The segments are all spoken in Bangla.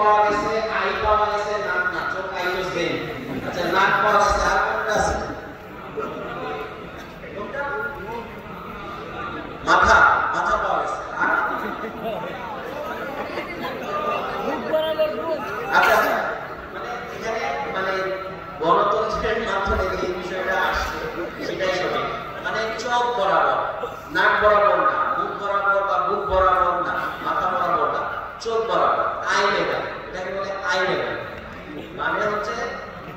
পাওয়া গেছে, আই পাওয়া গেছে, নাক না, চোখ আই তো সেম। আচ্ছা নাক পাওয়া গেছে, আর কোনটা আছে? মাথা, মাথা পাওয়া গেছে। আর আচ্ছা আচ্ছা, মানে এখানে মানে গণতন্ত্রের মাধ্যমে যে বিষয়টা আসছে সেটাই সঠিক। মানে চোখ বরাবর, নাক বরাবর না, মুখ বরাবর বা বুক বরাবর না, মাথা বরাবর না, চোখ বরাবর, আই লেভেল, এটাকে বলে আই লেভেল। মানে হচ্ছে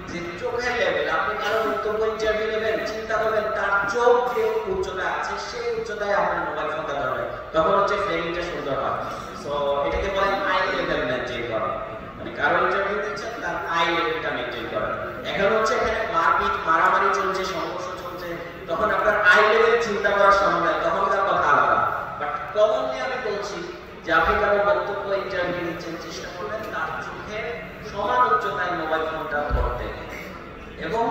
যে চোখের লেভেল, আপনি কারো বক্তব্য ইন্টারভিউ নেবেন, চিন্তা করবেন তার চোখ যে উচ্চতা আছে সেই উচ্চতায় আপনার মোবাইল ফোনটা ধরবে, তখন হচ্ছে ফ্রেমিংটা সুন্দর হয়। সো এটাকে বলে আই লেভেল মেনটেন করা। মানে কারো ইন্টারভিউ দিচ্ছেন তার আই লেভেলটা মেনটেন করা। এখন হচ্ছে এখানে মারপিট মারামারি চলছে, সংঘর্ষ চলছে, তখন আপনার আই লেভেল চিন্তা করার সময় নাই, তখন তার কথা আলাদা। বাট কমনলি আমি বলছি যে আপনি কারো বক্তব্য ইন্টারভিউ নিচ্ছেন, চেষ্টা করবেন তার চোখের সমান উচ্চতায় মোবাইল ফোনটা ধরতে এবং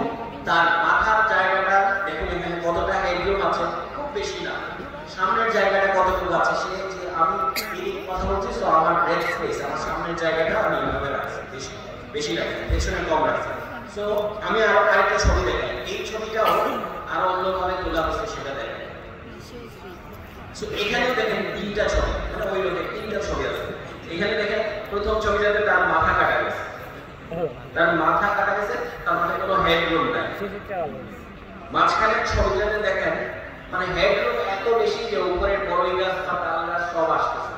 তার মাথার জায়গাটা দেখুন এখানে কতটা হেডরুম আছে, খুব বেশি না, সামনের জায়গাটা কতটুকু আছে, সে যে আমি এই কথা বলছি তো আমার ব্রেথ স্পেস, আমার সামনের জায়গাটা আমি এইভাবে রাখছি, বেশি বেশি রাখছি, পেছনে কম রাখছি। সো আমি আরেকটা ছবি দেখাই, এই ছবিটাও আরো অন্যভাবে তোলা হচ্ছে, সেটা দেখেন। সো এখানেও দেখেন তিনটা ছবি, মানে ওই লোকের তিনটা ছবি আছে। এখানে দেখেন প্রথম ছবিটাতে তার মাথা কাটা গেছে, তার মাথা কাটা গেছে, তার মাথায় কোনো হেডরুম নাই। মাঝখানের ছবিটাতে দেখেন মানে হেডরুম এত বেশি যে উপরের বড়ই গাছ বা তাল গাছ সব আসতেছে,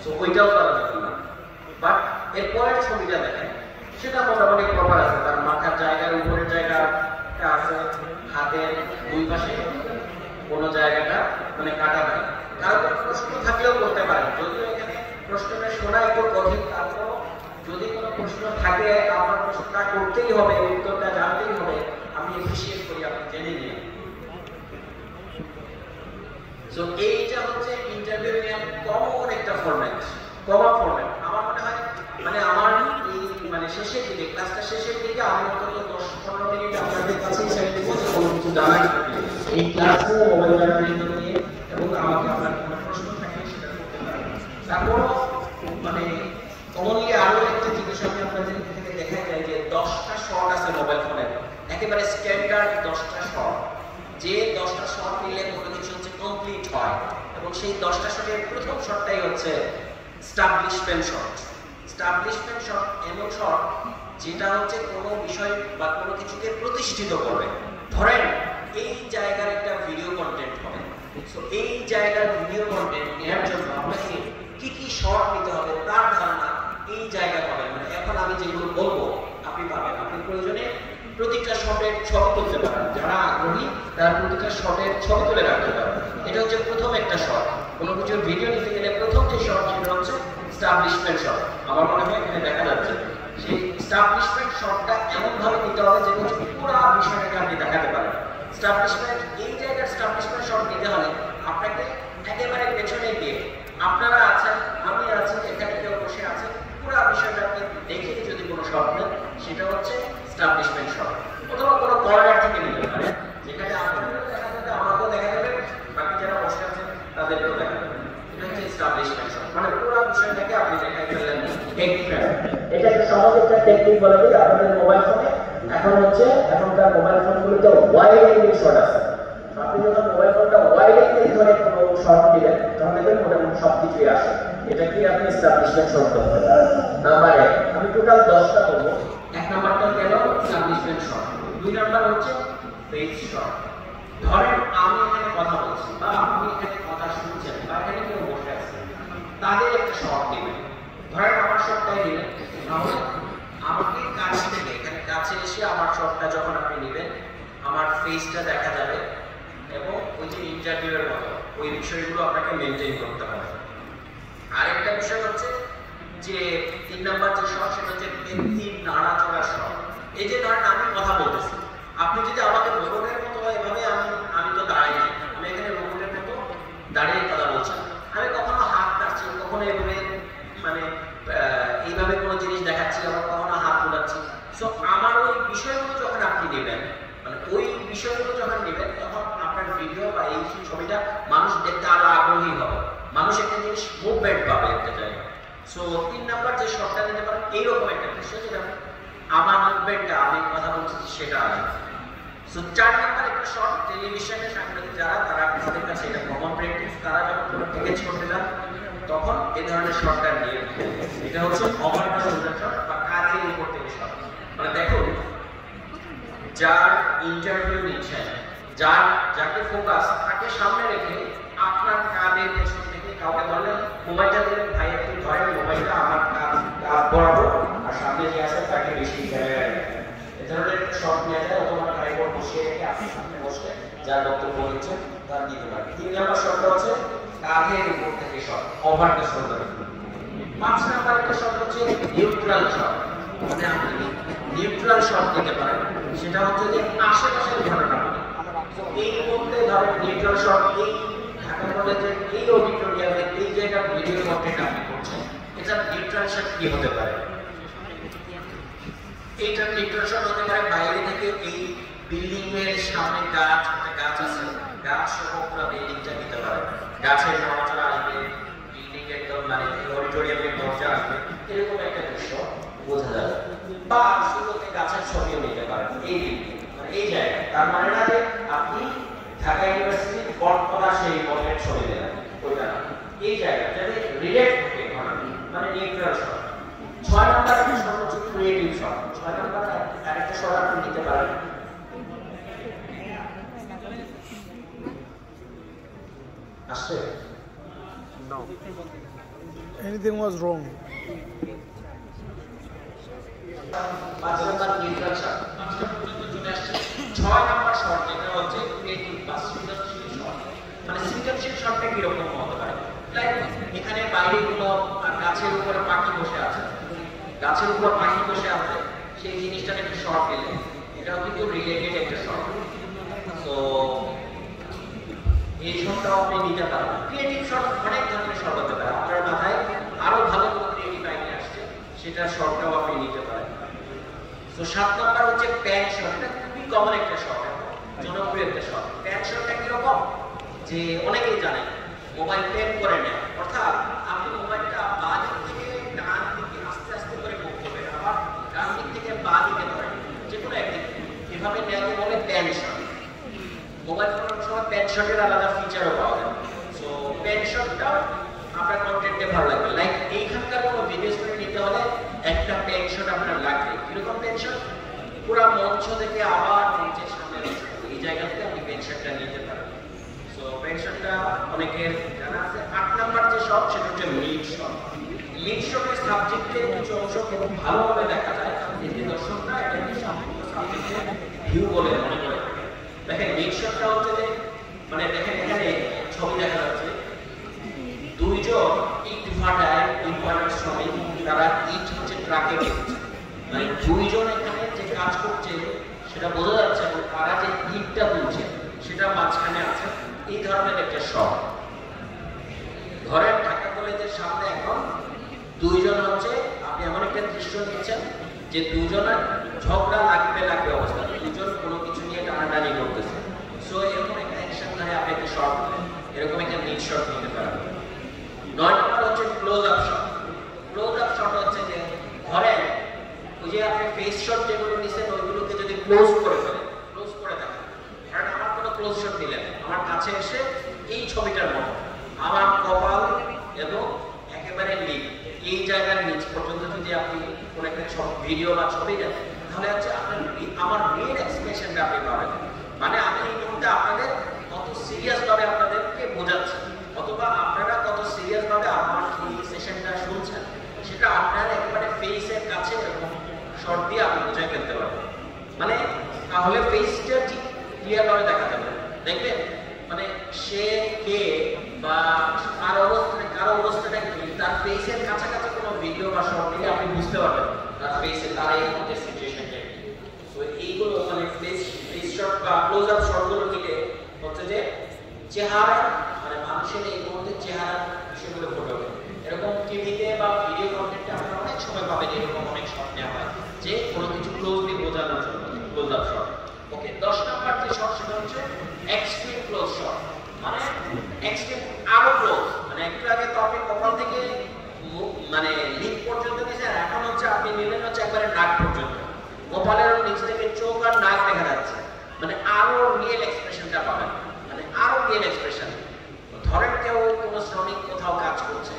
সো ওইটাও করা যেত না। বাট এরপরের ছবিটা দেখেন, সেটা মোটামুটি প্রপার আছে, তার মাথার জায়গার উপরের জায়গাটা আছে, হাতের দুই পাশে কোনো জায়গাটা মানে কাটা নাই। কারো প্রশ্ন থাকলেও করতে পারেন, যদিও এখানে প্রশ্নটা শোনা একটু কঠিন, তারপরও যদি কোনো প্রশ্ন থাকে আপনার প্রশ্নটা করতেই হবে, উত্তরটা জানতেই হবে, আমি এপ্রিশিয়েট করি আপনি জেনে নিন। সো এইটা হচ্ছে ইন্টারভিউ এর কমন একটা ফরম্যাট, কমন ফরম্যাট। আমার মনে হয় মানে আমার এই মানে শেষের দিকে, ক্লাসটা শেষের দিকে আমি অন্তত 10-15 মিনিট আপনাদের কাছে শেয়ার দিব যে কোনো কিছু জানার এই ক্লাসে মোবাইল জার্নালিজম নিয়ে, এবং আমাকে আপনার কোনো প্রশ্ন থাকে সেটা করতে পারেন। তারপর মানে কমনলি আরো একটা জিনিস আমি আপনাদের থেকে দেখা যায় যে 10টা শট আছে মোবাইল ফোনের, একেবারে স্ট্যান্ডার্ড 10টা শট, যে 10টা শট নিলে কোনো কিছু হচ্ছে কমপ্লিট হয়, এবং সেই 10টা শটের প্রথম শটটাই হচ্ছে স্টাবলিশমেন্ট শট। স্টাবলিশমেন্ট শট এমন শট যেটা হচ্ছে কোনো বিষয় বা কোনো কিছুকে প্রতিষ্ঠিত করবে। ধরেন এই জায়গার একটা ভিডিও কন্টেন্ট হবে, সো এই জায়গার ভিডিও কন্টেন্ট নেওয়ার জন্য আপনাকে কি কি শট নিতে হবে তার ধারণা এই জায়গা পাবেন। মানে এখন আমি যেগুলো বলবো আপনি পাবেন, আপনি প্রয়োজনে প্রতিটা শটের ছবি তুলতে পারেন, যারা আগ্রহী তারা প্রতিটা শটের ছবি তুলে রাখতে পারেন। এটা হচ্ছে প্রথম একটা শট। কোনো কিছুর ভিডিও নিতে গেলে প্রথম যে শট সেটা হচ্ছে স্টাবলিশমেন্ট শট। আমার মনে হয় এখানে দেখা যাচ্ছে সেই স্টাবলিশমেন্ট শটটা এমন ভাবে নিতে হবে যে পুরো বিষয়টাকে আপনি দেখাতে পারেন। স্টাবলিশমেন্ট এই জায়গার স্টাবলিশমেন্ট শট নিতে হলে আপনাকে একেবারে পেছনে গিয়ে, আপনারা আছেন, আমি আছি, এখানে কেউ বসে আছে, পুরো বিষয়টা আপনি দেখে যদি কোনো শট নেন সেটা হচ্ছে স্টাবলিশমেন্ট শট। অথবা কোনো কর্নার থেকে নিতে পারেন, যেখানে আপনাদেরও দেখা যাবে, আমাকেও দেখা যাবে, বাকি যারা বসে আছেন তাদেরকেও দেখা যাবে। এটা হচ্ছে স্টাবলিশমেন্ট শট, মানে পুরো বিষয়টাকে আপনি দেখাই ফেললেন। এটা একটা সহজ একটা টেকনিক বলে দিই আপনাদের মোবাইল ফোনে। এখন হচ্ছে এখনকার মোবাইল ফোনগুলোতে ওয়াইড অ্যাঙ্গেল শট আছে। আপনি যখন মোবাইল ফোনটা ওয়াইড অ্যাঙ্গেল ধরে কোনো শট দিবেন তখন দেখবেন মোটামুটি সবকিছুই আসে। এটা কি আপনি স্টাবলিশমেন্ট শট করতে পারেন। নাম্বার 1, আমি টোটাল 10টা বলবো। 1 নাম্বারটা গেল স্টাবলিশমেন্ট শট, 2 নাম্বার হচ্ছে ফেস শট। ধরেন আমি এখানে কথা বলছি বা আপনি এখানে কথা শুনছেন বা এখানে কেউ বসে আছে, তাদের একটা শট দিবেন। ধরেন আমার শটটাই দিবেন, তাহলে আমাকে কাছ থেকে এখানে কাছে এসে আমার শটটা যখন আপনি নেবেন আমার ফেসটা দেখা যাবে, এবং ওই যে ইন্টারভিউয়ের মতো ওই বিষয়গুলো আপনাকে মেনটেন করতে হবে। আরেকটা বিষয় হচ্ছে যে 3 নাম্বার যে শট সেটা হচ্ছে ব্যক্তির নাড়াচড়ার শট। এই যে ধরেন আমি কথা বলতেছি, আপনি যদি আমাকে রোবটের মতো এভাবে আমি তো দাঁড়াই নাই, আমি এখানে রোবটের মতো দাঁড়িয়ে কথা বলছি, আমি কখনো হাত নাড়ছি, কখনো এভাবে মানে এইভাবে কোনো জিনিস দেখাচ্ছি, আবার কখনো হাত তোলাচ্ছি। সো আমার ওই বিষয়গুলো যখন আপনি নেবেন, মানে ওই বিষয়গুলো যখন নেবেন তখন আপনার ভিডিও বা এই ছবিটা মানুষ দেখতে আরো আগ্রহী হবে, মানুষ একটা জিনিস মুভমেন্ট পাবে একটা জায়গায়। সো 3 নাম্বার যে শটটা নিতে পারেন এইরকম একটা দৃশ্য যেটা আমার মুভমেন্টটা আমি কথা বলছি সেটা আছে। সো 4 নাম্বার একটা শর্ট টেলিভিশনে সাংবাদিক যারা তারা তাদের কাছে এটা কমন প্র্যাকটিস, তারা যখন কোনো প্যাকেজ করতে যান তখন এই ধরনের শর্টটা নিয়ে এটা হচ্ছে ওভার দ্য শোল্ডার শট বা কাঁধের উপর থেকে শট। মানে দেখুন যার ইন্টারভিউ নিচ্ছেন, যাকে ফোকাস তাকে সামনে রেখে আপনার কাঁধের পেছন থেকে কাউকে বললেন মোবাইলটা দিলেন, ভাই একটু ধরেন মোবাইলটা আমার কাঁধ বরাবর, আর সামনে যে আছে তাকে বেশি ক্যামেরায় এ ধরনের একটা শট নেওয়া যায়। অথবা ট্রাইপড বসিয়ে রেখে আপনি সামনে বসে যার বক্তব্য দিচ্ছেন তার দিতে পারেন। 3 নাম্বার শটটা হচ্ছে কাঁধের উপর থেকে shot, over the shoulder. 5 number একটা শট হচ্ছে নিউট্রাল শট। মানে আপনি নিউট্রাল শট দিতে পারেন, সেটা হচ্ছে যে আশেপাশের ঘটনা এই মধ্যে ধরেন নিউট্রাল শট এই ঢাকা কলেজের এই অডিটোরিয়ামে এই জায়গার ভিডিও কন্টেন্ট আপনি করছেন, এটা নিউট্রাল শট কি হতে পারে? এইটা নিউট্রাল শট হতে পারে বাইরে থেকে এই বিল্ডিং এর সামনে গাছ, একটা গাছ আছে, গাছ সহ পুরো বিল্ডিংটা নিতে পারে, গাছের নড়াচড়া আসবে, বিল্ডিং একদম মানে অডিটোরিয়ামের দরজা আসবে, এরকম একটা দৃশ্য বোঝা যাবে। বা শুরুতে গাছের ছবিও নিতে পারেন এই জায়গায়। তার মানে না যে আপনি ঢাকা ইউনিভার্সিটির বটতলা সেই বটের ছবি দেবেন, ওইটা এই জায়গা যাতে রিলেট থাকে মানে নিউট্রাল শট। 6 নাম্বার শট হচ্ছে ক্রিয়েটিভ শট। 6 নাম্বার আরেকটা শট আপনি নিতে পারেন। আসছে? No. Anything was wrong. 5 number neutral shot. 6 number shot যেটা হচ্ছে ক্রিয়েটিভ বা সৃজনশীল শট। মানে সৃজনশীল শটটা কি রকম হতে পারে? লাইক এখানে বাইরে কোনো গাছের উপরে পাখি বসে আছে, গাছের উপর পাখি বসে আছে, সেই জিনিসটাকে একটা শট দিলে এটাও কিন্তু রিলেটেড একটা শট। তো এই শটটাও আপনি নিতে পারেন। ক্রিয়েটিভ শট অনেক ধরনের শট হতে পারে, আপনার মাথায় আরো ভালো কোনো ক্রিয়েটিভ আইডিয়া আসছে সেটা শটটাও আপনি নিতে পারেন। তো 7 নাম্বার হচ্ছে প্যান শট। এটা খুবই কমন একটা শট, জনপ্রিয় একটা শট। প্যান শটটা কিরকম যে অনেকেই জানেন মোবাইল প্যান করে নেয়, অর্থাৎ আপনি মোবাইলটা বাঁ দিক থেকে ডান দিকে আস্তে আস্তে করে মুভ করবেন, আবার ডান দিক থেকে বাঁ দিকে ধরেন, যে কোনো একদিকে এভাবে নেওয়াকে বলে প্যান শট। মোবাইল ফোনের সময় প্যান শটের আলাদা ফিচারও পাওয়া যায়। সো প্যান শটটাও আপনার কন্টেন্টে ভালো লাগবে। লাইক এইখানকার কোনো ভিডিও স্টোরি নিতে হলে একটা প্যান শট আপনার লাগবে। কিরকম প্যান শট? পুরো মঞ্চ থেকে আবার মঞ্চের সামনে এই জায়গা থেকে আপনি প্যান শটটা নিতে পারেন। সো প্যান শটটা অনেকের জানা আছে। 8 নাম্বার যে শট সেটা হচ্ছে লিড শট। লিড শটের সাবজেক্টের কিছু অংশ খুব ভালোভাবে দেখা যায়, এতে দর্শকরা এটাকে সম্পূর্ণ সাবজেক্টের ভিউ বলে মনে করে। দেখেন লিড শটটা হচ্ছে যে মানে দেখেন এখানে ছবি দেখা যাচ্ছে, দুইজন ইট ভাটায় ইম্পর্টেন্ট শ্রমিক, তারা ইট হচ্ছে ট্রাকে দিচ্ছে, মানে দুইজন এখানে যে কাজ করছে সেটা বোঝা যাচ্ছে, এবং তারা যে ইটটা তুলছে সেটা মাঝখানে আছে। এই ধরনের একটা শট। ধরেন ঢাকা কলেজের সামনে এখন দুইজন হচ্ছে, আপনি এমন একটা দৃশ্য নিচ্ছেন যে দুজনের ঝগড়া লাগবে অবস্থা, দুজন কোনো কিছু নিয়ে টানাটানি করতেছে। সো এরকম একটা অ্যাকশন ধরে আপনি একটা শট নেন, এরকম একটা নিট শট নিতে পারেন। 9 নাম্বার হচ্ছে close up shot. Close up shot হচ্ছে যে ধরেন ওই যে আপনি ফেস শট যেগুলো নিছেন ওইগুলোকে যদি ক্লোজ করে ফেলেন, ক্লোজ করে দেখেন, কারণ আমার কোনো ক্লোজ শট দিলেন আমার কাছে এসে এই ছবিটার মতো আমার কপাল এবং একেবারে লিপ এই জায়গার নিচ পর্যন্ত যদি আপনি কোন একটা ভিডিও বা ছবি দেন, তাহলে হচ্ছে আপনার আমার মেইন এক্সপ্রেশনটা আপনি পাবেন। মানে আমি এই মুহূর্তে আপনাদের কত সিরিয়াস ভাবে আপনাদেরকে বোঝাচ্ছি, অথবা আপনারা কত সিরিয়াস ভাবে আমার এই সেশনটা শুনছেন, সেটা আপনার একেবারে ফেসের কাছে এরকম শর্ট দিয়ে আপনি বুঝে ফেলতে পারবেন। মানে তাহলে ফেসটা ঠিক ক্লিয়ার ভাবে দেখা যাবে। দেখবেন মানে সে কে বা কারো অবস্থাটা কি, তার ফেসের কাছাকাছি কোনো ভিডিও বা শর্ট দিলে আপনি বুঝতে পারবেন তার ফেসে তার এই মুহূর্তে সিচুয়েশনটা কি। সো এইগুলো মানে ফেস শট বা ক্লোজ আপ শটগুলো দিলে হচ্ছে যে চেহারা মানে মানুষের এই মুহূর্তে চেহারা বিষয়গুলো ফুটে ওঠে। এরকম টিভিতে বা ভিডিও কন্টেন্টে আপনারা অনেক সময় পাবেন এরকম অনেক শট নেওয়া হয় যে কোনো কিছু ক্লোজলি বোঝানোর জন্য ক্লোজ আপ শট। ওকে, 10 নাম্বার যে শট সেটা হচ্ছে এক্সট্রিম ক্লোজ শট। মানে এক্সট্রিম আরো ক্লোজ, মানে একটু আগে তো আপনি কপাল থেকে মানে লিপ পর্যন্ত নিয়েছেন, এখন হচ্ছে আপনি একবারে নাক পর্যন্ত, কপালের নিচ থেকে চোখ আর নাক দেখা যাচ্ছে, মানে আরো রিয়েল এক্সপ্রেশনটা পাবেন, মানে আরো রিয়েল এক্সপ্রেশন। ধরেন কেউ কোনো শ্রমিক কোথাও কাজ করছে,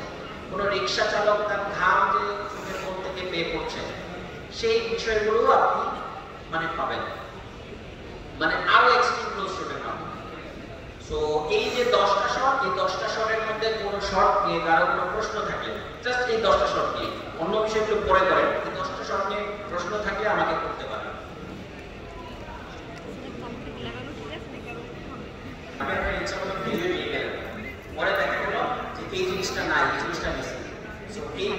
কোনো রিক্সা চালক তার ঘাম যে চোখের কোণ থেকে বের করছে, সেই বিষয়গুলো আপনি মানে পাবেন, মানে আরো এক্সট্রিম ক্লোজ শটের পাবেন। সো এই যে 10টা শট, এই 10টা শটের মধ্যে কোনো শট নিয়ে কারো কোনো প্রশ্ন থাকলে, জাস্ট এই 10টা শট নিয়ে, অন্য বিষয়গুলো পরে করেন, এই 10টা শট নিয়ে প্রশ্ন থাকলে আমাকে করতে পারেন। আমি একটা ইচ্ছা মতো ভিডিও নিয়ে গেলাম, পরে দেখা গেলো যে এই জিনিসটা নাই, এই জিনিসটা মিসিং। সো এই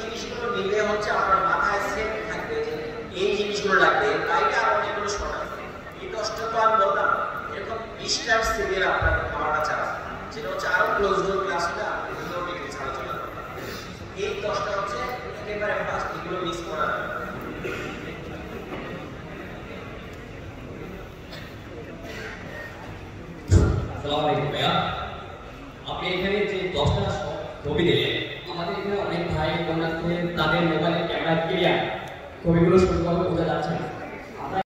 জিনিসগুলো নিলে হচ্ছে আপনার মাথায় সেট থাকবে যে এই জিনিসগুলো লাগবে, এর বাইরে আর অনেকগুলো শট আছে। এই 10টা তো আমি বললাম, এরকম 20টার সিরিয়াল আপনার আমার কাছে আছে, যেটা হচ্ছে আরো ক্লোজ ডোর ক্লাস হলে আপনি এগুলো ডিটেলস আলোচনা করবেন। এই 10টা হচ্ছে একেবারে ফার্স্ট, এগুলো মিস করা যাবে না। আসসালামু আলাইকুম ভাইয়া, আপনি এখানে যে 10টা ছবি দিলেন, আমাদের এখানে অনেক ভাই বোন আছে, তাদের মোবাইলের ক্যামেরা ক্লিয়ার, ছবিগুলো সুন্দরভাবে বোঝা যাচ্ছে না।